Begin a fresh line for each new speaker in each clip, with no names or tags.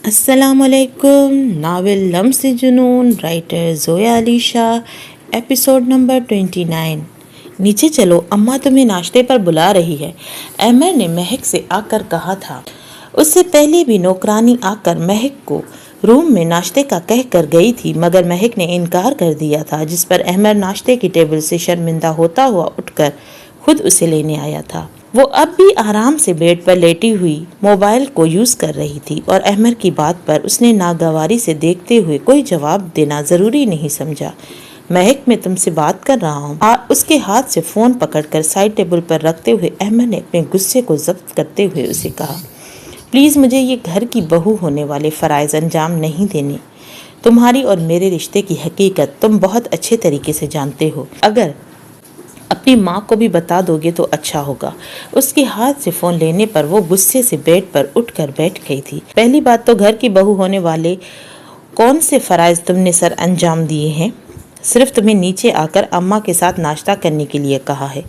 السلام علیکم. Novel Lams Junoon, writer Zoya Ali Shah. Episode number 29. نیچے چلو، اماں تمہیں ناشتے پر بلا رہی ہے، احمد نے مہک سے آ کر کہا تھا. اس سے پہلے بھی نوکرانی آ کر مہک کو روم میں ناشتے کا کہہ کر گئی تھی، مگر مہک نے انکار کر دیا تھا، جس پر احمد ناشتے کی ٹیبل سے شرمندہ ہوتا ہوا اٹھ کر خود اسے لینے آیا تھا. وہ اب بھی آرام سے بیڈ پر لیٹی ہوئی موبائل کو یوز کر رہی تھی اور احمد کی بات پر اس نے ناگواری سے دیکھتے ہوئے کوئی جواب دینا ضروری نہیں سمجھا. مہک، میں تم سے بات کر رہا ہوں. اس کے ہاتھ سے فون پکڑ کر سائڈ ٹیبل پر رکھتے ہوئے احمد نے اپنے غصے کو ضبط کرتے ہوئے اسے کہا، پلیز مجھے یہ گھر کی بہو ہونے والے فرائض انجام نہیں دینے. تمہاری اور میرے رشتے کی حقیقت تم بہت اچھے طریقے سے جانتے ہو. اگر اپنی ماں کو بھی بتا دو گے تو اچھا ہوگا. اس کے ہاتھ سے فون لینے پر وہ غصے سے بیڈ پر اٹھ کر بیٹھ گئی تھی. پہلی بات تو گھر کی بہو ہونے والے کون سے فرائض تم نے سر انجام دیے ہیں؟ صرف تمہیں نیچے آ کر اماں کے ساتھ ناشتہ کرنے کے لیے کہا ہے.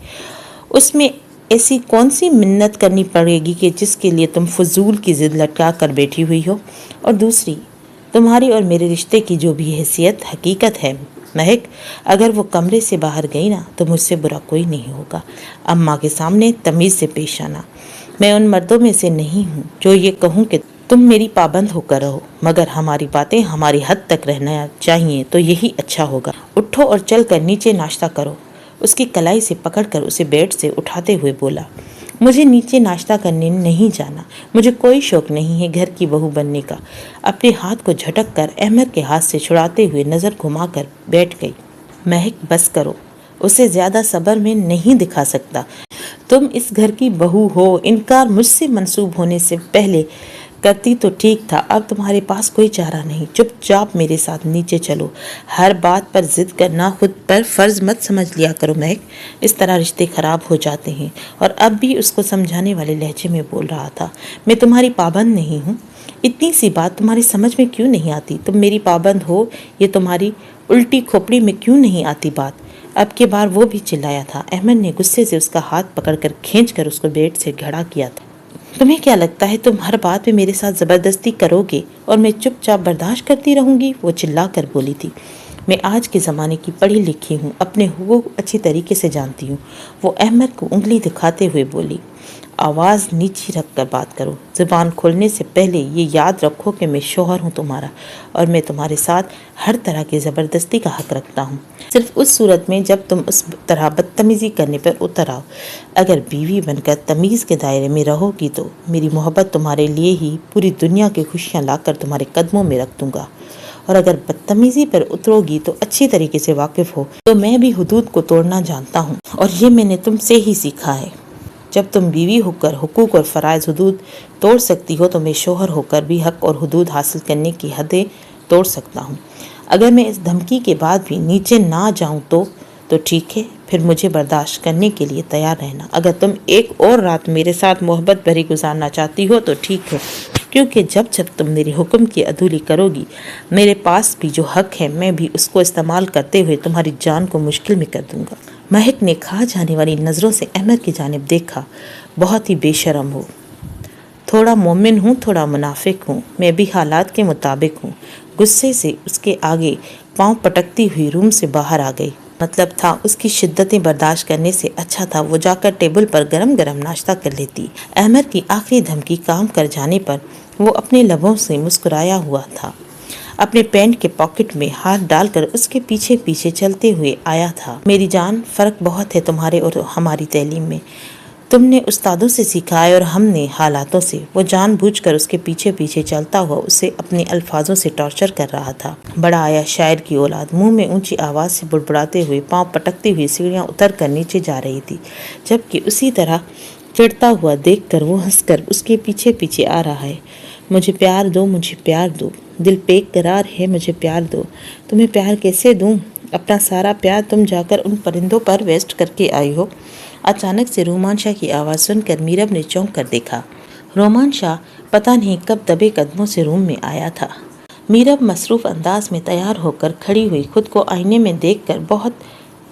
اس میں ایسی کون سی منت کرنی پڑے گی کہ جس کے لیے تم فضول کی ضد لٹکا کر بیٹھی ہوئی ہو؟ اور دوسری، تمہاری اور میرے رشتے کی جو بھی حیثیت حقیقت ہے مہک، اگر وہ کمرے سے باہر گئی نا تو مجھ سے برا کوئی نہیں ہوگا. اماں کے سامنے تمیز سے پیش آنا. میں ان مردوں میں سے نہیں ہوں جو یہ کہوں کہ تم میری پابند ہو کر رہو، مگر ہماری باتیں ہماری حد تک رہنا چاہیے تو یہی اچھا ہوگا. اٹھو اور چل کر نیچے ناشتہ کرو. اس کی کلائی سے پکڑ کر اسے بیڈ سے اٹھاتے ہوئے بولا، مجھے نیچے ناشتہ کرنے نہیں جانا. مجھے کوئی شوق نہیں ہے گھر کی بہو بننے کا. اپنے ہاتھ کو جھٹک کر احمد کے ہاتھ سے چھڑاتے ہوئے نظر گھما کر بیٹھ گئی. مہک، بس کرو. اسے زیادہ صبر میں نہیں دکھا سکتا. تم اس گھر کی بہو ہو. انکار مجھ سے منسوب ہونے سے پہلے کرتی تو ٹھیک تھا. اب تمہارے پاس کوئی چارہ نہیں. چپ چاپ میرے ساتھ نیچے چلو. ہر بات پر ضد کرنا خود پر فرض مت سمجھ لیا کرو مہک. اس طرح رشتے خراب ہو جاتے ہیں. اور اب بھی اس کو سمجھانے والے لہجے میں بول رہا تھا. میں تمہاری پابند نہیں ہوں. اتنی سی بات تمہاری سمجھ میں کیوں نہیں آتی؟ تم میری پابند ہو یہ تمہاری الٹی کھوپڑی میں کیوں نہیں آتی بات؟ اب کے بار وہ بھی چلایا تھا. احمد نے غصے سے اس کا ہاتھ پکڑ کر کھینچ کر اس کو بیڈ سے کھڑا کیا تھا. تمہیں کیا لگتا ہے تم ہر بات میں میرے ساتھ زبردستی کرو گے اور میں چپ چاپ برداشت کرتی رہوں گی؟ وہ چلا کر بولی تھی. میں آج کے زمانے کی پڑھی لکھی ہوں، اپنے حقوق اچھی طریقے سے جانتی ہوں. وہ احمد کو انگلی دکھاتے ہوئے بولی. آواز نیچی رکھ کر بات کرو. زبان کھولنے سے پہلے یہ یاد رکھو کہ میں شوہر ہوں تمہارا، اور میں تمہارے ساتھ ہر طرح کی زبردستی کا حق رکھتا ہوں، صرف اس صورت میں جب تم اس طرح بدتمیزی کرنے پر اتر آؤ. اگر بیوی بن کر تمیز کے دائرے میں رہو گی تو میری محبت تمہارے لیے ہی پوری دنیا کی خوشیاں لا کر تمہارے قدموں میں رکھ دوں گا. اور اگر بدتمیزی پر اترو گی تو اچھی طریقے سے واقف ہو تو میں بھی حدود کو توڑنا جانتا ہوں، اور یہ میں نے تم سے ہی سیکھا ہے. جب تم بیوی ہو کر حقوق اور فرائض حدود توڑ سکتی ہو تو میں شوہر ہو کر بھی حق اور حدود حاصل کرنے کی حدیں توڑ سکتا ہوں. اگر میں اس دھمکی کے بعد بھی نیچے نہ جاؤں تو ٹھیک ہے، پھر مجھے برداشت کرنے کے لیے تیار رہنا. اگر تم ایک اور رات میرے ساتھ محبت بھری گزارنا چاہتی ہو تو ٹھیک ہے، کیونکہ جب تم میرے حکم کی عدولی کرو گی، میرے پاس بھی جو حق ہے میں بھی اس کو استعمال کرتے ہوئے تمہاری جان کو مشکل میں کر دوں گا. مہک نے کھا جانے والی نظروں سے احمد کی جانب دیکھا. بہت ہی بے شرم ہو. تھوڑا مومن ہوں، تھوڑا منافق ہوں. میں بھی حالات کے مطابق ہوں. غصے سے اس کے آگے پاؤں پٹکتی ہوئی روم سے باہر آ گئی. مطلب تھا اس کی شدتیں برداشت کرنے سے اچھا تھا وہ جا کر ٹیبل پر گرم گرم ناشتہ کر لیتی. احمد کی آخری دھمکی کام کر جانے پر وہ اپنے لبوں سے مسکرایا ہوا تھا. اپنے پینٹ کے پاکٹ میں ہاتھ ڈال کر اس کے پیچھے پیچھے چلتے ہوئے آیا تھا. میری جان، فرق بہت ہے تمہارے اور ہماری تعلیم میں. تم نے استادوں سے سیکھا ہے اور ہم نے حالاتوں سے. وہ جان بوجھ کر اس کے پیچھے پیچھے چلتا ہوا اسے اپنے الفاظوں سے ٹارچر کر رہا تھا. بڑا آیا شاعر کی اولاد. منہ میں اونچی آواز سے بڑبڑاتے ہوئے پاؤں پٹکتے ہوئے سیڑھیاں اتر کر نیچے جا رہی تھی، جبکہ اسی طرح چڑھتا ہوا دیکھ کر وہ ہنس کر اس کے پیچھے پیچھے آ رہا ہے. مجھے پیار دو، مجھے پیار دو. دل پہ قرار ہے، مجھے پیار دو. تمہیں پیار کیسے دوں؟ اپنا سارا پیار تم جا کر ان پرندوں پر ویسٹ کر کے آئی ہو. اچانک سے رومان شاہ کی آواز سن کر میرب نے چونک کر دیکھا. رومان شاہ پتہ نہیں کب دبے قدموں سے روم میں آیا تھا. میرب مصروف انداز میں تیار ہو کر کھڑی ہوئی خود کو آئینے میں دیکھ کر بہت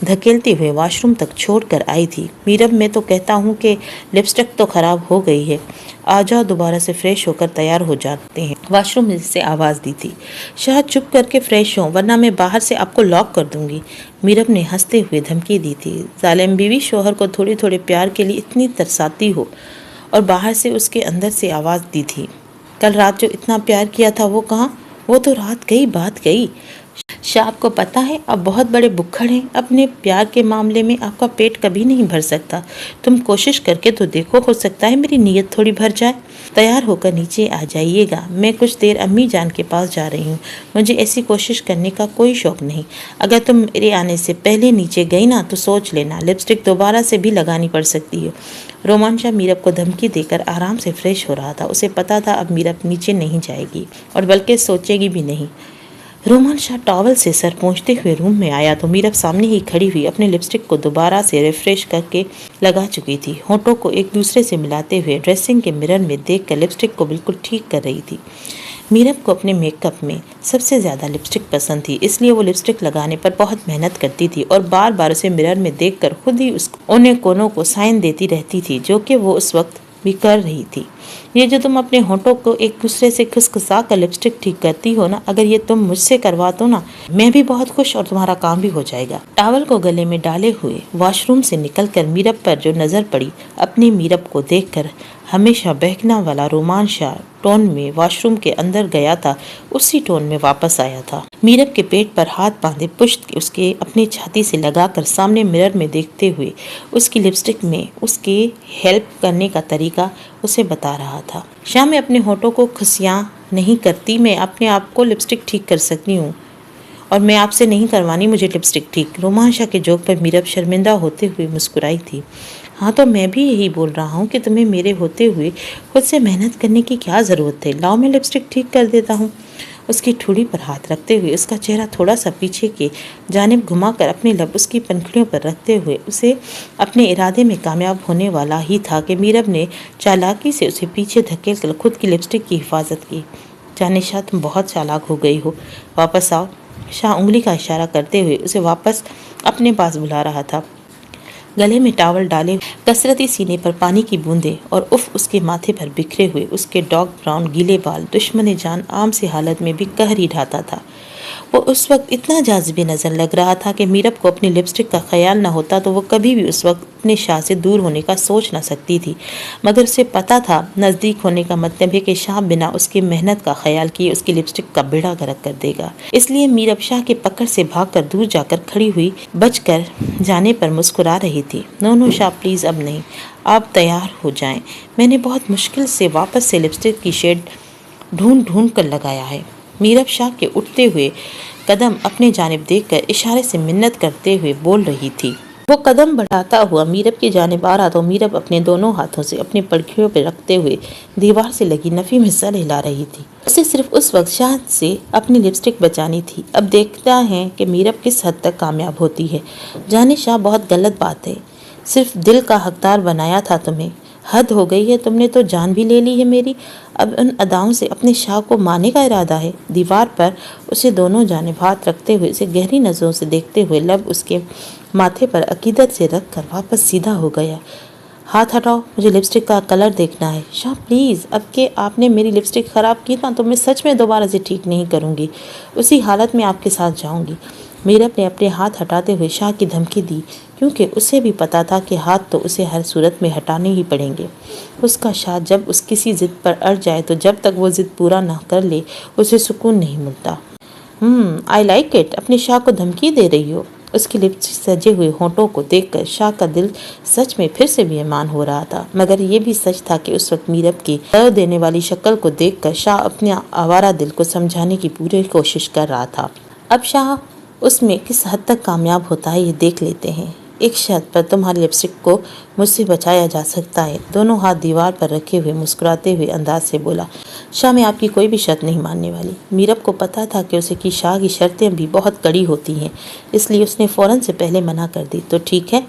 دھکیلتے ہوئے واش روم تک چھوڑ کر آئی تھی۔ میرب میں تو کہتا ہوں کہ لپسٹک تو خراب ہو گئی ہے، آ جاؤ دوبارہ سے فریش ہو کر تیار ہو جاتے ہیں، واش روم سے آواز دی تھی۔ شاہ چپ کر کے فریش ہوں ورنہ میں باہر سے آپ کو لاک کر دوں گی، میرب نے ہنستے ہوئے دھمکی دی تھی۔ ظالم بیوی شوہر کو تھوڑے تھوڑے پیار کے لیے اتنی ترساتی ہو، اور باہر سے اس کے اندر سے آواز دی تھی، کل رات جو اتنا پیار کیا تھا وہ کہاں؟ وہ تو رات گئی بات گئی۔ شاہ آپ کو پتا ہے آپ بہت بڑے بکھڑ ہیں، اپنے پیار کے معاملے میں آپ کا پیٹ کبھی نہیں بھر سکتا، تم کوشش کر کے تو دیکھو، ہو سکتا ہے میری نیت تھوڑی بھر جائے۔ تیار ہو کر نیچے آ جائیے گا، میں کچھ دیر امی جان کے پاس جا رہی ہوں، مجھے ایسی کوشش کرنے کا کوئی شوق نہیں، اگر تم میرے آنے سے پہلے نیچے گئی نا تو سوچ لینا لپسٹک دوبارہ سے بھی لگانی پڑ سکتی ہے۔ رومان شاہ میرب کو دھمکی دے کر آرام سے فریش ہو رہا تھا، اسے پتا تھا اب میرب نیچے نہیں جائے گی اور بلکہ سوچے گی بھی نہیں۔ رومان شاہ ٹاول سے سر پونچھتے ہوئے روم میں آیا تو میرب سامنے ہی کھڑی ہوئی اپنے لپسٹک کو دوبارہ سے ریفریش کر کے لگا چکی تھی، ہونٹوں کو ایک دوسرے سے ملاتے ہوئے ڈریسنگ کے مرر میں دیکھ کر لپسٹک کو بالکل ٹھیک کر رہی تھی۔ میرب کو اپنے میک اپ میں سب سے زیادہ لپسٹک پسند تھی، اس لیے وہ لپسٹک لگانے پر بہت محنت کرتی تھی اور بار بار اسے مرر میں دیکھ کر خود ہی اس اونے کونوں کو سائن دیتی رہتی تھی، جو کہ وہ اس وقت بھی کر رہی تھی۔ یہ جو تم اپنے ہونٹوں کو ایک دوسرے سے کھسکھسا کر لپسٹک ٹھیک کرتی ہو نا، اگر یہ تم مجھ سے کروا دو نا، میں بھی بہت خوش اور تمہارا کام بھی ہو جائے گا۔ ٹاول کو گلے میں ڈالے ہوئے واش روم سے نکل کر میرب پر جو نظر پڑی، اپنی میرب کو دیکھ کر ہمیشہ بہکنا والا رومان شاہ ٹون میں واش روم کے اندر گیا تھا، اسی ٹون میں واپس آیا تھا۔ میرب کے پیٹ پر ہاتھ باندھے پشت اس کے اپنی چھاتی سے لگا کر سامنے مرر میں دیکھتے ہوئے اس کی لپسٹک میں اس کے ہیلپ کرنے کا طریقہ اسے بتا رہا تھا۔ شاہ میں اپنے ہونٹوں کو کھسیاں نہیں کرتی، میں اپنے آپ کو لپسٹک ٹھیک کر سکتی ہوں اور میں آپ سے نہیں کروانی مجھے لپسٹک ٹھیک۔ رومان شاہ کے جوک پر میرب شرمندہ ہوتے ہوئے مسکرائی تھی۔ ہاں تو میں بھی یہی بول رہا ہوں کہ تمہیں میرے ہوتے ہوئے خود سے محنت کرنے کی کیا ضرورت ہے، لاؤ میں لپسٹک ٹھیک کر دیتا ہوں۔ اس کی ٹھوڑی پر ہاتھ رکھتے ہوئے اس کا چہرہ تھوڑا سا پیچھے کی جانب گھما کر اپنے لب اس کی پنکھڑیوں پر رکھتے ہوئے اسے اپنے ارادے میں کامیاب ہونے والا ہی تھا کہ میرب نے چالاکی سے اسے پیچھے دھکیل کر خود کی لپسٹک کی حفاظت کی۔ جانے شاہ تم بہت چالاک ہو گئی ہو، واپس آؤ۔ شاہ انگلی کا اشارہ کرتے ہوئے اسے واپس اپنے پاس بلا رہا تھا، گلے میں ٹاول ڈالے کثرتی سینے پر پانی کی بوندیں اور اس کے ماتھے پر بکھرے ہوئے اس کے ڈارک براؤن گیلے بال دشمن جان عام سی حالت میں بھی قہر ہی ڈھاتا تھا۔ وہ اس وقت اتنا جاذب نظر لگ رہا تھا کہ میرب کو اپنی لپسٹک کا خیال نہ ہوتا تو وہ کبھی بھی اس وقت اپنے شاہ سے دور ہونے کا سوچ نہ سکتی تھی، مگر اسے پتا تھا نزدیک ہونے کا مطلب ہے کہ شاہ بنا اس کی محنت کا خیال کیے اس کی لپسٹک کا بیڑا غرق کر دے گا۔ اس لیے میرب شاہ کے پکڑ سے بھاگ کر دور جا کر کھڑی ہوئی، بچ کر جانے پر مسکرا رہی تھی۔ نو شاہ پلیز اب نہیں، آپ تیار ہو جائیں، میں نے بہت مشکل سے واپس سے لپسٹک کی شیڈ ڈھونڈ کر لگایا ہے۔ میرب شاہ کے اٹھتے ہوئے قدم اپنے جانب دیکھ کر اشارے سے منت کرتے ہوئے بول رہی تھی۔ وہ قدم بڑھاتا ہوا میرب کی جانب آ رہا تو میرب اپنے دونوں ہاتھوں سے اپنی پلکیوں پہ رکھتے ہوئے دیوار سے لگی نفی میں سر ہلا رہی تھی۔ اسے صرف اس وقت شاہ سے اپنی لپسٹک بچانی تھی، اب دیکھتا ہے کہ میرب کس حد تک کامیاب ہوتی ہے۔ جانے شاہ بہت غلط بات ہے، صرف دل کا حقدار بنایا تھا تمہیں، حد ہو گئی ہے، تم نے تو جان بھی لے لی ہے میری، اب ان اداؤں سے اپنے شاہ کو مارنے کا ارادہ ہے۔ دیوار پر اسے دونوں جانب ہاتھ رکھتے ہوئے اسے گہری نظروں سے دیکھتے ہوئے لب اس کے ماتھے پر عقیدت سے رکھ کر واپس سیدھا ہو گیا۔ ہاتھ ہٹاؤ، مجھے لپسٹک کا کلر دیکھنا ہے۔ شاہ پلیز، اب کہ آپ نے میری لپسٹک خراب کی نا تو میں سچ میں دوبارہ سے ٹھیک نہیں کروں گی، اسی حالت میں آپ کے ساتھ جاؤں گی۔ میرب نے اپنے ہاتھ ہٹاتے ہوئے شاہ کی دھمکی دی، کیونکہ اسے بھی پتا تھا کہ ہاتھ تو اسے ہر صورت میں ہٹانے ہی پڑیں گے۔ اس کا شاہ جب اس کسی ضد پر اڑ جائے تو جب تک وہ ضد پورا نہ کر لے اسے سکون نہیں ملتا۔ آئی لائک اٹ، اپنے شاہ کو دھمکی دے رہی ہو۔ اس کے لپس سجے ہوئے ہونٹوں کو دیکھ کر شاہ کا دل سچ میں پھر سے بے ایمان ہو رہا تھا، مگر یہ بھی سچ تھا کہ اس وقت میرب کی درد دینے والی شکل کو دیکھ کر شاہ اپنے آوارہ دل کو سمجھانے کی پوری کوشش کر رہا تھا۔ اب شاہ اس میں کس حد تک کامیاب ہوتا ہے یہ دیکھ لیتے ہیں۔ ایک شرط پر تمہاری لپسٹک کو مجھ سے بچایا جا سکتا ہے، دونوں ہاتھ دیوار پر رکھے ہوئے مسکراتے ہوئے انداز سے بولا۔ شاہ میں آپ کی کوئی بھی شرط نہیں ماننے والی۔ میرب کو پتا تھا کہ اسے کی شاہ کی شرطیں بھی بہت کڑی ہوتی ہیں، اس لیے اس نے فوراً سے پہلے منع کر دی۔ تو ٹھیک ہے،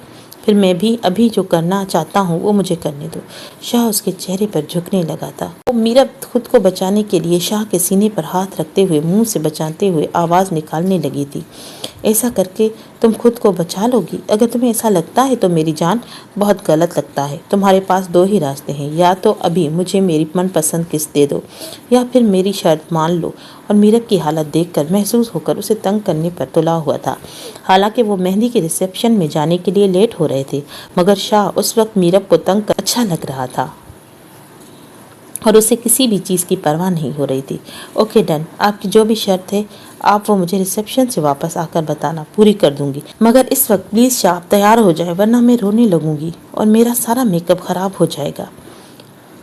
پھر میں بھی ابھی جو کرنا چاہتا ہوں وہ مجھے کرنے دو۔ شاہ اس کے چہرے پر جھکنے لگا تھا۔ وہ میرب خود کو بچانے کے لیے شاہ کے سینے پر ہاتھ رکھتے ہوئے منہ سے بچاتے ہوئے آواز نکالنے لگی تھی۔ ایسا کر کے تم خود کو بچا لو گی؟ اگر تمہیں ایسا لگتا ہے تو میری جان بہت غلط لگتا ہے۔ تمہارے پاس دو ہی راستے ہیں، یا تو ابھی مجھے میری من پسند قسط دے دو، یا پھر میری شرط مان لو۔ اور میرب کی حالت دیکھ کر محسوس ہو کر اسے تنگ کرنے پر تلا ہوا تھا۔ حالانکہ وہ مہندی کے ریسیپشن میں جانے کے لیے لیٹ ہو رہے تھے، مگر شاہ اس وقت میرب کو تنگ کر اچھا لگ رہا تھا اور اسے کسی بھی چیز کی پرواہ نہیں ہو رہی تھی۔ اوکے ڈن، آپ کی جو بھی شرط ہے آپ وہ مجھے ریسیپشن سے واپس آ کر بتانا، پوری کر دوں گی، مگر اس وقت پلیز شاہ تیار ہو جائے ورنہ میں رونے لگوں گی اور میرا سارا میک اپ خراب ہو جائے گا۔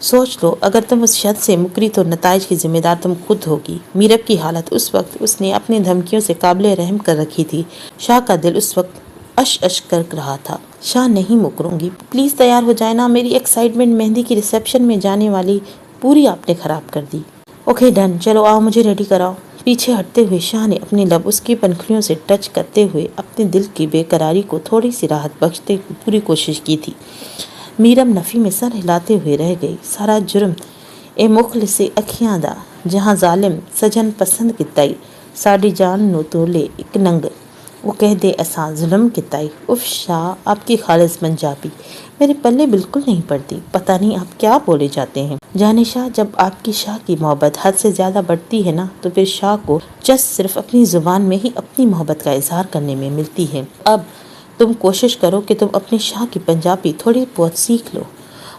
سوچ لو، اگر تم اس شرط سے مکری تو نتائج کی ذمہ دار تم خود ہوگی۔ میرب کی حالت اس وقت اس نے اپنی دھمکیوں سے قابل رحم کر رکھی تھی۔ شاہ کا دل اس وقت اش اش کر رہا تھا۔ شاہ نہیں مکروں گی، پلیز تیار ہو جائے نا، میری ایکسائٹمنٹ مہندی کی ریسیپشن میں جانے والی پوری آپ نے خراب کر دی۔ اوکے ڈن، چلو آؤ مجھے ریڈی کراؤ۔ پیچھے ہٹتے ہوئے شاہ نے اپنے لب اس کی پنکھڑیوں سے ٹچ کرتے ہوئے اپنے دل کی بے قراری کو تھوڑی سی راحت بخشتے ہوئے پوری کوشش کی تھی۔ میرب نفی میں سر ہلاتے ہوئے رہ گئی۔ سارا جرم اے مخلص اکھیاں دا، جہاں ظالم سجن پسند کتائی، ساڈی جان نو تولے ایک ننگ، وہ کہہ دے اساں ظلم کتائی۔ اف شاہ، آپ کی خالص پنجابی میرے پلے بالکل نہیں پڑتی، پتہ نہیں آپ کیا بولے جاتے ہیں۔ جانے شاہ، جب آپ کی شاہ کی محبت حد سے زیادہ بڑھتی ہے نا تو پھر شاہ کو صرف اپنی زبان میں ہی اپنی محبت کا اظہار کرنے میں ملتی ہے۔ اب تم کوشش کرو کہ تم اپنے شاہ کی پنجابی تھوڑی بہت سیکھ لو۔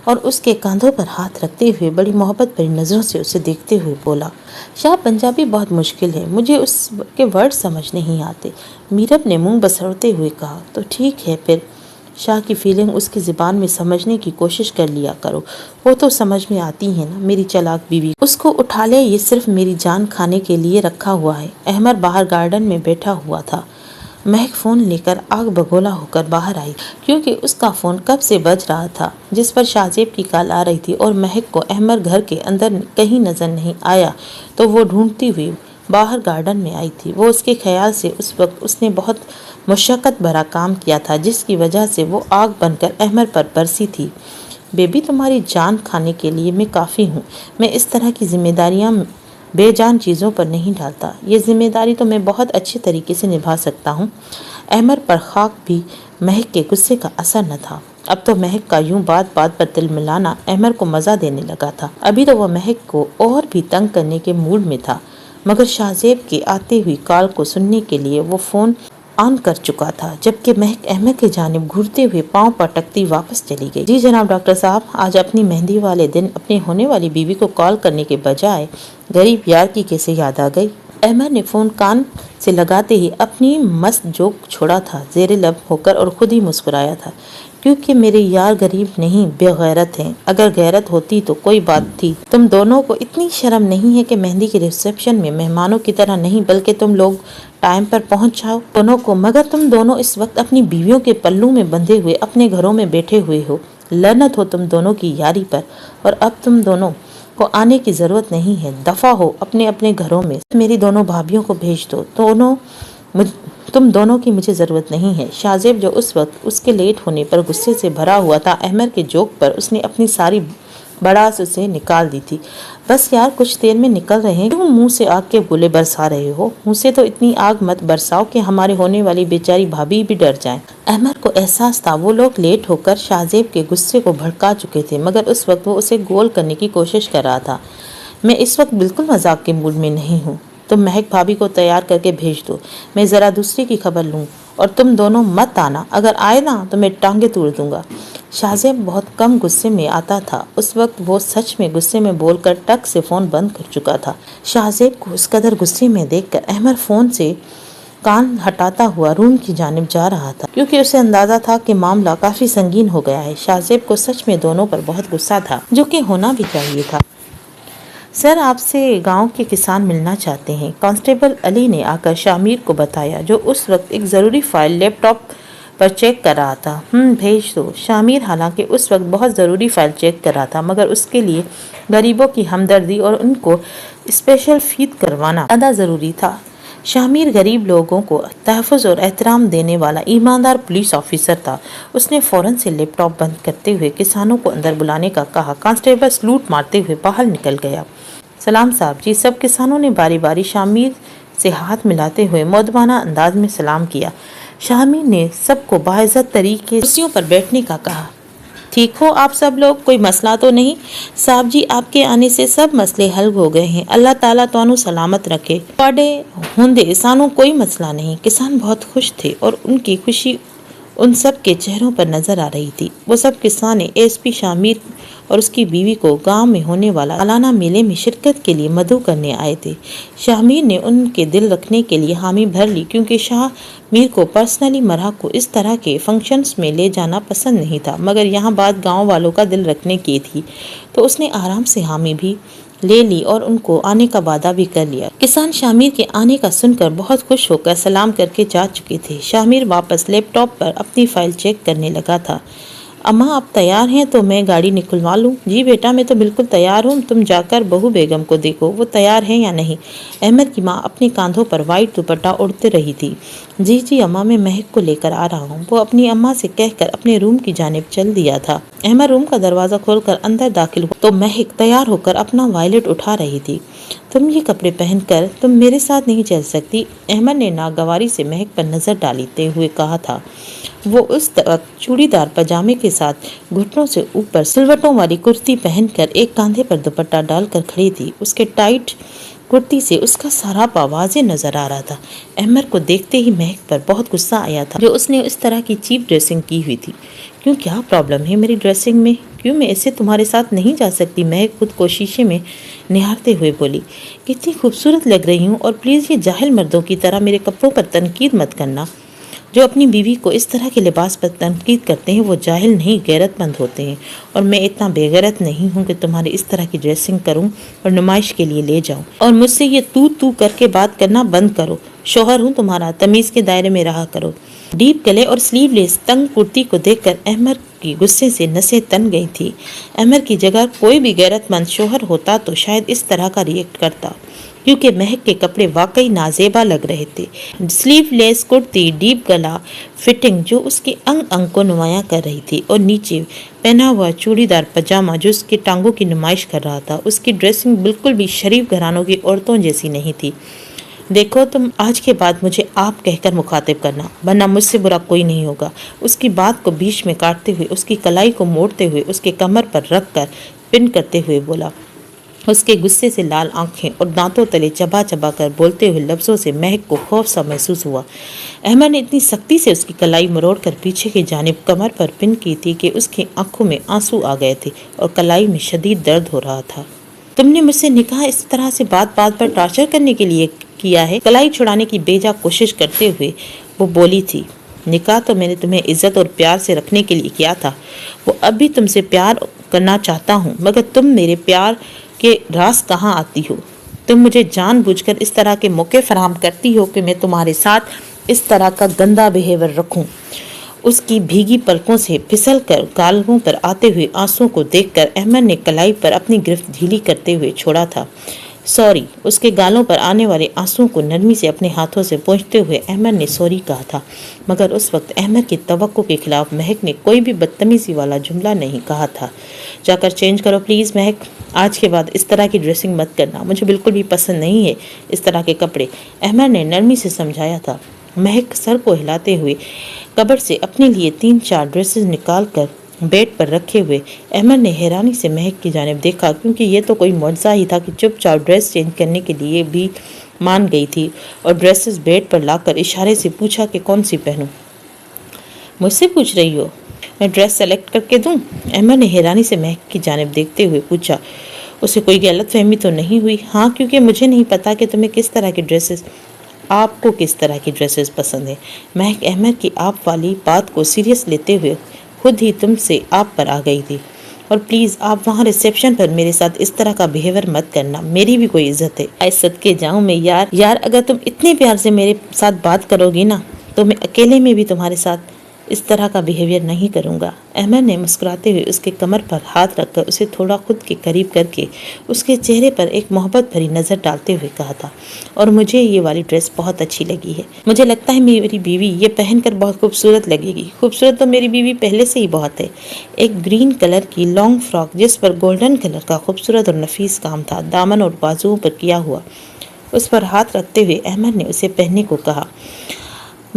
اور اس کے کاندھوں پر ہاتھ رکھتے ہوئے بڑی محبت بھری نظروں سے اسے دیکھتے ہوئے بولا، شاہ پنجابی بہت مشکل ہے، مجھے اس کے ورڈ سمجھ نہیں آتے۔ میرب نے منہ بسرتے ہوئے کہا، تو ٹھیک ہے پھر شاہ کی فیلنگ اس کی زبان میں سمجھنے کی کوشش کر لیا کرو، وہ تو سمجھ میں آتی ہے نا میری چالاک بیوی۔ اس کو اٹھا لے، یہ صرف میری جان کھانے کے لیے رکھا ہوا ہے۔ احمر باہر گارڈن میں بیٹھا ہوا تھا۔ مہک فون لے کر آگ بگولا ہو کر باہر آئی، کیونکہ اس کا فون کب سے بج رہا تھا جس پر شاہ زیب کی کال آ رہی تھی، اور مہک کو احمر گھر کے اندر کہیں نظر نہیں آیا تو وہ ڈھونڈتی ہوئی باہر گارڈن میں آئی تھی۔ وہ اس کے خیال سے اس وقت اس نے بہت مشقت بھرا کام کیا تھا جس کی وجہ سے وہ آگ بن کر احمر پر برسی تھی۔ بیبی، تمہاری جان کھانے کے لیے میں کافی ہوں، میں اس طرح کی ذمہ داریاں بے جان چیزوں پر نہیں ڈالتا، یہ ذمہ داری تو میں بہت اچھے طریقے سے نبھا سکتا ہوں۔ احمر پر خاک بھی مہک کے غصے کا اثر نہ تھا۔ اب تو مہک کا یوں بات بات پر تل ملانا احمر کو مزہ دینے لگا تھا۔ ابھی تو وہ مہک کو اور بھی تنگ کرنے کے موڈ میں تھا، مگر شاہ زیب کے آتے ہوئی کال کو سننے کے لیے وہ فون آن کر چکا تھا، جبکہ مہک احمر کی جانب گھورتے ہوئے پاؤں پٹکتی واپس چلی گئی۔ جی جناب ڈاکٹر صاحب، آج اپنی مہندی والے دن اپنے ہونے والی بیوی کو کال کرنے کے بجائے غریب یار کی کیسے یاد آ گئی؟ احمر نے فون کان سے لگاتے ہی اپنی مست جوک چھوڑا تھا زیر لب ہو کر، اور خود ہی مسکرایا تھا، کیونکہ میرے یار غریب نہیں بے غیرت ہیں، اگر غیرت ہوتی تو کوئی بات تھی۔ تم دونوں کو اتنی شرم نہیں ہے کہ مہندی کے ریسیپشن میں مہمانوں کی طرح نہیں بلکہ تم لوگ ٹائم پر پہنچ جاؤ دونوں کو، مگر تم دونوں اس وقت اپنی بیویوں کے پلوں میں بندھے ہوئے اپنے گھروں میں بیٹھے ہوئے ہو۔ لعنت ہو تم دونوں کی یاری پر، اور اب تم دونوں کو آنے کی ضرورت نہیں ہے، دفع ہو اپنے اپنے گھروں میں۔ میری دونوں بھابھیوں کو بھیج دو، تم دونوں کی مجھے ضرورت نہیں ہے۔ شاہ زیب جو اس وقت اس کے لیٹ ہونے پر غصے سے بھرا ہوا تھا، احمر کے جوک پر اس نے اپنی ساری بڑاس اسے نکال دی تھی۔ بس یار، کچھ دیر میں نکل رہے ہیں، کیوں منہ سے آگ کے گولے برسا رہے ہو؟ منہ سے تو اتنی آگ مت برساؤ کہ ہمارے ہونے والی بیچاری بھابھی بھی ڈر جائیں۔ احمر کو احساس تھا وہ لوگ لیٹ ہو کر شاہ زیب کے غصے کو بھڑکا چکے تھے، مگر اس وقت وہ اسے گول کرنے کی کوشش کر رہا تھا۔ میں اس وقت بالکل مذاق کے موڈ میں نہیں ہوں، تم مہک بھابھی کو تیار کر کے بھیج دو، میں ذرا دوسری کی خبر لوں، اور تم دونوں مت آنا، اگر آئے نا تو میں ٹانگیں توڑ دوں گا۔ شاہ زیب بہت کم غصے میں آتا تھا، اس وقت وہ سچ میں غصے میں بول کر ٹک سے فون بند کر چکا تھا۔ شاہ زیب کو اس قدر غصے میں دیکھ کر احمر فون سے کان ہٹاتا ہوا روم کی جانب جا رہا تھا، کیونکہ اسے اندازہ تھا کہ معاملہ کافی سنگین ہو گیا ہے۔ شاہ زیب کو سچ میں دونوں پر بہت غصہ تھا، جو کہ ہونا بھی چاہیے تھا۔ سر، آپ سے گاؤں کے کسان ملنا چاہتے ہیں، کانسٹیبل علی نے آ کر شامیر کو بتایا، جو اس وقت ایک ضروری فائل لیپ ٹاپ پر چیک کر رہا تھا۔ بھیج دو۔ شامیر حالانکہ اس وقت بہت ضروری فائل چیک کر رہا تھا، مگر اس کے لیے غریبوں کی ہمدردی اور ان کو اسپیشل فیڈ کروانا زیادہ ضروری تھا۔ شامیر غریب لوگوں کو تحفظ اور احترام دینے والا ایماندار پولیس آفیسر تھا۔ اس نے فوراً سے لیپ ٹاپ بند کرتے ہوئے کسانوں کو اندر بلانے کا کہا۔ کانسٹیبل سلوٹ مارتے ہوئے باہر نکل گیا۔ سلام صاحب جی، سب کسانوں نے باری باری شامیر سے ہاتھ ملاتے ہوئے مؤدبانہ انداز میں سلام کیا۔ شامیر نے سب کو باعزت طریقے کرسیوں پر بیٹھنے کا کہا۔ ٹھیک ہو آپ سب لوگ، کوئی مسئلہ تو نہیں؟ صاحب جی آپ کے آنے سے سب مسئلے حل ہو گئے ہیں، اللہ تعالیٰ تانوں سلامت رکھے۔ پڑے ہوندے سانوں کوئی مسئلہ نہیں۔ کسان بہت خوش تھے اور ان کی خوشی ان سب کے چہروں پر نظر آ رہی تھی۔ وہ سب کسان ایس پی شامیر اور اس کی بیوی کو گاؤں میں ہونے والا سالانہ میلے میں شرکت کے لیے مدعو کرنے آئے تھے۔ شامیر نے ان کے دل رکھنے کے لیے حامی بھر لی، کیونکہ شامیر کو پرسنلی مرا کو اس طرح کے فنکشنز میں لے جانا پسند نہیں تھا، مگر یہاں بات گاؤں والوں کا دل رکھنے کی تھی تو اس نے آرام سے حامی بھی لے لی اور ان کو آنے کا وعدہ بھی کر لیا۔ کسان شامیر کے آنے کا سن کر بہت خوش ہو کر سلام کر کے جا چکے تھے۔ شامیر واپس لیپ ٹاپ پر اپنی فائل چیک کرنے لگا تھا۔ اماں آپ تیار ہیں تو میں گاڑی نکلوا لوں؟ جی بیٹا میں تو بالکل تیار ہوں، تم جا کر بہو بیگم کو دیکھو وہ تیار ہے یا نہیں۔ احمد کی ماں اپنے کاندھوں پر وائٹ دوپٹہ اڑتے رہی تھی۔ جی اماں میں مہک کو لے کر آ رہا ہوں، وہ اپنی اماں سے کہہ کر اپنے روم کی جانب چل دیا تھا۔ احمد روم کا دروازہ کھول کر اندر داخل ہوا تو مہک تیار ہو کر اپنا وائلٹ اٹھا رہی تھی۔ تم یہ کپڑے پہن کر تم میرے ساتھ نہیں چل سکتی، احمد نے ناگواری سے مہک پر نظر ڈالتے ہوئے کہا تھا۔ وہ اس وقت چوڑی دار پاجامے کے ساتھ گھٹنوں سے اوپر سلوٹوں والی کرتی پہن کر ایک کاندھے پر دوپٹہ ڈال کر کھڑی تھی۔ اس کے ٹائٹ کرتی سے اس کا سراپا واضح نظر آ رہا تھا۔ احمد کو دیکھتے ہی مہک پر بہت غصہ آیا تھا جو اس نے اس طرح کی چیپ ڈریسنگ کی ہوئی تھی۔ کیوں کیا پرابلم ہے میری ڈریسنگ میں؟ کیوں میں ایسے تمہارے ساتھ نہیں جا سکتی؟ مہک خود کو شیشے میں نہارتے ہوئے بولی۔ کتنی خوبصورت لگ رہی ہوں، اور پلیز یہ جاہل مردوں کی طرح میرے کپڑوں پر تنقید مت کرنا۔ جو اپنی بیوی کو اس طرح کے لباس پر تنقید کرتے ہیں وہ جاہل نہیں غیرت مند ہوتے ہیں، اور میں اتنا بے غیرت نہیں ہوں کہ تمہاری اس طرح کی ڈریسنگ کروں اور نمائش کے لیے لے جاؤں۔ اور مجھ سے یہ تو کر کے بات کرنا بند کرو، شوہر ہوں تمہارا، تمیز کے دائرے میں رہا کرو۔ ڈیپ گلے اور سلیو لیس تنگ کرتی کو دیکھ کر احمد کی غصے سے نسیں تن گئی تھی۔ احمد کی جگہ کوئی بھی غیرت مند شوہر ہوتا تو شاید اس طرح کا ریئیکٹ کرتا، کیونکہ مہک کے کپڑے واقعی نازیبا لگ رہے تھے۔ سلیو لیس کرتی، ڈیپ گلا فٹنگ جو اس کے انگ انگ کو نمایاں کر رہی تھی، اور نیچے پہنا ہوا چوڑی دار پاجامہ جو اس کے ٹانگوں کی نمائش کر رہا تھا۔ اس کی ڈریسنگ بالکل بھی شریف گھرانوں کی عورتوں جیسی نہیں تھی۔ دیکھو تم آج کے بعد مجھے آپ کہہ کر مخاطب کرنا، ورنہ مجھ سے برا کوئی نہیں ہوگا۔ اس کی بات کو بیچ میں کاٹتے ہوئے، اس کی کلائی کو موڑتے ہوئے اس کے کمر پر رکھ کر پن کرتے ہوئے بولا۔ اس کے غصے سے لال آنکھیں اور دانتوں تلے چبا چبا کر بولتے ہوئے لفظوں سے مہک کو خوف سا محسوس ہوا۔ احمد نے اتنی سختی سے اس کی کلائی مروڑ کر پیچھے کی جانب کمر پر پن کی تھی کہ اس کی آنکھوں میں آنسو آ گئے تھے اور کلائی میں شدید درد ہو رہا تھا۔ تم نے مجھ سے نکاح اس طرح سے بات بات پر ٹارچر کرنے کے لیے کیا ہے؟ کلائی چھڑانے کی بیجا کوشش کرتے ہوئے وہ بولی تھی۔ نکاح تو میں نے تمہیں عزت اور پیار سے رکھنے کے لیے کیا تھا، وہ اب بھی تم سے پیار کرنا چاہتا ہوں، مگر تم میرے پیار کے راز کہاں آتی ہو؟ تم مجھے جان بوجھ کر اس طرح کے موقع فراہم کرتی ہو کہ میں تمہارے ساتھ اس طرح کا گندا بیہیویئر رکھوں۔ اس کی بھیگی پلکوں سے پھسل کر گالوں پر آتے ہوئے آنسوں کو دیکھ کر احمد نے کلائی پر اپنی گرفت ڈھیلی کرتے ہوئے چھوڑا تھا۔ سوری۔ اس کے گالوں پر آنے والے آنسوں کو نرمی سے اپنے ہاتھوں سے پونچھتے ہوئے احمد نے سوری کہا تھا، مگر اس وقت احمد کی توقع کے خلاف مہک نے کوئی بھی بدتمیزی والا جملہ نہیں کہا تھا۔ جا کر چینج کرو پلیز مہک، آج کے بعد اس طرح کی ڈریسنگ مت کرنا، مجھے بالکل بھی پسند نہیں ہے اس طرح کے کپڑے، احمد نے نرمی سے سمجھایا تھا۔ مہک سر کو ہلاتے ہوئے کبر سے اپنے لیے 3-4 ڈریسز نکال کر بیڈ پر رکھے ہوئے احمد نے حیرانی سے مہک کی جانب دیکھا، کیونکہ یہ تو کوئی معجزہ ہی تھا کہ چپ چاپ ڈریس چینج کرنے کے لیے بھی مان گئی تھی، اور ڈریسز بیڈ پر لا کر اشارے سے پوچھا کہ کون سی پہنوں۔ مجھ سے پوچھ رہی ہو؟ میں ڈریس سلیکٹ کر کے دوں؟ احمد نے حیرانی سے مہک کی جانب دیکھتے ہوئے پوچھا۔ اسے کوئی غلط فہمی تو نہیں ہوئی؟ ہاں، کیونکہ مجھے نہیں پتا کہ تمہیں کس طرح کی ڈریسز آپ کو کس طرح کی ڈریسز پسند ہیں۔ مہک احمد کی آپ والی بات کو سیریس لیتے ہوئے خود ہی تم سے آپ پر آ گئی تھی، اور پلیز آپ وہاں ریسیپشن پر میرے ساتھ اس طرح کا بیہیویئر مت کرنا، میری بھی کوئی عزت ہے۔ اے صدقے جاؤں میں یار اگر تم اتنے پیار سے میرے ساتھ بات کرو گی نا تو میں اکیلے میں بھی تمہارے ساتھ اس طرح کا بیہیویئر نہیں کروں گا۔ احمد نے مسکراتے ہوئے اس کے کمر پر ہاتھ رکھ کر اسے تھوڑا خود کے قریب کر کے اس کے چہرے پر ایک محبت بھری نظر ڈالتے ہوئے کہا تھا، اور مجھے یہ والی ڈریس بہت اچھی لگی ہے، مجھے لگتا ہے میری بیوی یہ پہن کر بہت خوبصورت لگے گی۔ خوبصورت تو میری بیوی پہلے سے ہی بہت ہے۔ ایک گرین کلر کی لانگ فراک جس پر گولڈن کلر کا خوبصورت اور نفیس کام تھا، دامن اور بازوؤں پر کیا ہوا، اس پر ہاتھ رکھتے ہوئے احمد نے اسے پہننے کو کہا۔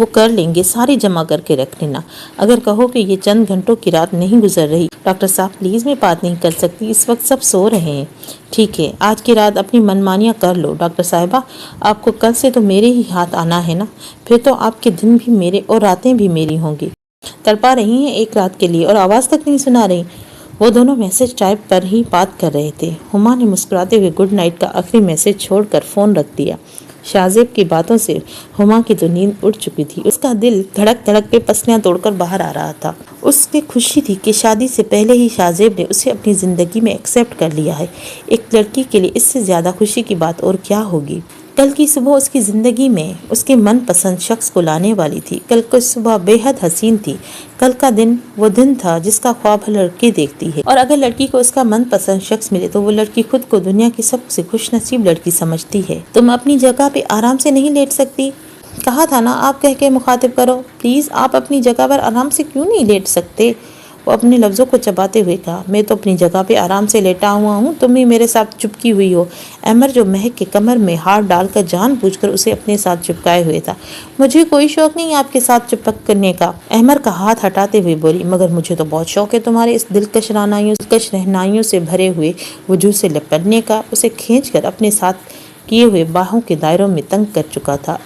وہ کر لیں گے، ساری جمع کر کے رکھ لینا۔ اگر کہو کہ یہ چند گھنٹوں کی رات نہیں گزر رہی، ڈاکٹر صاحب پلیز میں بات نہیں کر سکتی، اس وقت سب سو رہے ہیں۔ ٹھیک ہے، آج کی رات اپنی منمانیاں کر لو ڈاکٹر صاحبہ، آپ کو کل سے تو میرے ہی ہاتھ آنا ہے نا، پھر تو آپ کے دن بھی میرے اور راتیں بھی میری ہوں گی۔ تڑپا رہی ہیں ایک رات کے لیے اور آواز تک نہیں سنا رہی۔ وہ دونوں میسج ٹائپ پر ہی بات کر رہے تھے۔ ہما نے مسکراتے ہوئے گڈ نائٹ کا آخری میسج چھوڑ کر فون رکھ دیا۔ شاہزیب کی باتوں سے ہما کی تو نیند اڑ چکی تھی۔ اس کا دل دھڑک دھڑک کے پسلیاں توڑ کر باہر آ رہا تھا۔ اس کی خوشی تھی کہ شادی سے پہلے ہی شاہزیب نے اسے اپنی زندگی میں ایکسیپٹ کر لیا ہے۔ ایک لڑکی کے لیے اس سے زیادہ خوشی کی بات اور کیا ہوگی۔ کل کی صبح اس کی زندگی میں اس کے من پسند شخص کو لانے والی تھی۔ کل کی صبح بے حد حسین تھی۔ کل کا دن وہ دن تھا جس کا خواب ہر لڑکی دیکھتی ہے، اور اگر لڑکی کو اس کا من پسند شخص ملے تو وہ لڑکی خود کو دنیا کی سب سے خوش نصیب لڑکی سمجھتی ہے۔ تم اپنی جگہ پہ آرام سے نہیں لیٹ سکتی؟ کہا تھا نا آپ کہہ کے مخاطب کرو، پلیز آپ اپنی جگہ پر آرام سے کیوں نہیں لیٹ سکتے؟ وہ اپنے لفظوں کو چباتے ہوئے کہا، میں تو اپنی جگہ پہ آرام سے لیٹا ہوا ہوں، تم ہی میرے ساتھ چپکی ہوئی ہو۔ احمر جو مہک کے کمر میں ہاتھ ڈال کر جان بوجھ کر اسے اپنے ساتھ چپکائے ہوئے تھا۔ مجھے کوئی شوق نہیں آپ کے ساتھ چپکنے کا، احمر کا ہاتھ ہٹاتے ہوئے بولی، مگر مجھے تو بہت شوق ہے تمہارے اس دلکش رہنائیوں سے بھرے ہوئے وجود سے لپٹنے کا۔ اسے کھینچ کر اپنے ساتھ کیے ہوئے باہوں کے دائروں میں تنگ کر چکا تھا۔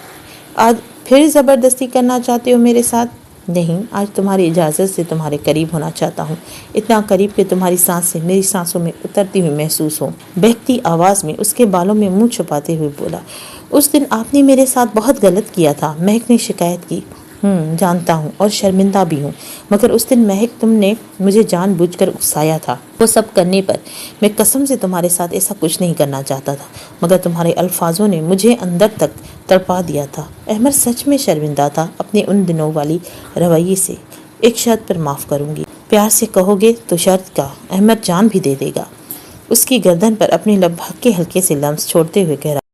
آج پھر زبردستی کرنا چاہتے ہو میرے ساتھ؟ نہیں، آج تمہاری اجازت سے تمہارے قریب ہونا چاہتا ہوں، اتنا قریب کہ تمہاری سانسیں میری سانسوں میں اترتی ہوئی محسوس ہوں۔ بہکتی آواز میں اس کے بالوں میں منہ چھپاتے ہوئے بولا، اس دن آپ نے میرے ساتھ بہت غلط کیا تھا، مہک نے شکایت کی۔ جانتا ہوں اور شرمندہ بھی ہوں، مگر اس دن مہک تم نے مجھے جان بوجھ کر اکسایا تھا۔ وہ سب کرنے پر میں قسم سے تمہارے ساتھ ایسا کچھ نہیں کرنا چاہتا تھا، مگر تمہارے الفاظوں نے مجھے اندر تک تڑپا دیا تھا۔ احمر سچ میں شرمندہ تھا اپنے ان دنوں والی رویے سے۔ ایک شرط پر معاف کروں گی، پیار سے کہو گے تو شرط کا احمر جان بھی دے دے گا۔ اس کی گردن پر اپنے لب ہلکے ہلکے سے لمس چھوڑتے ہوئے کہہ رہا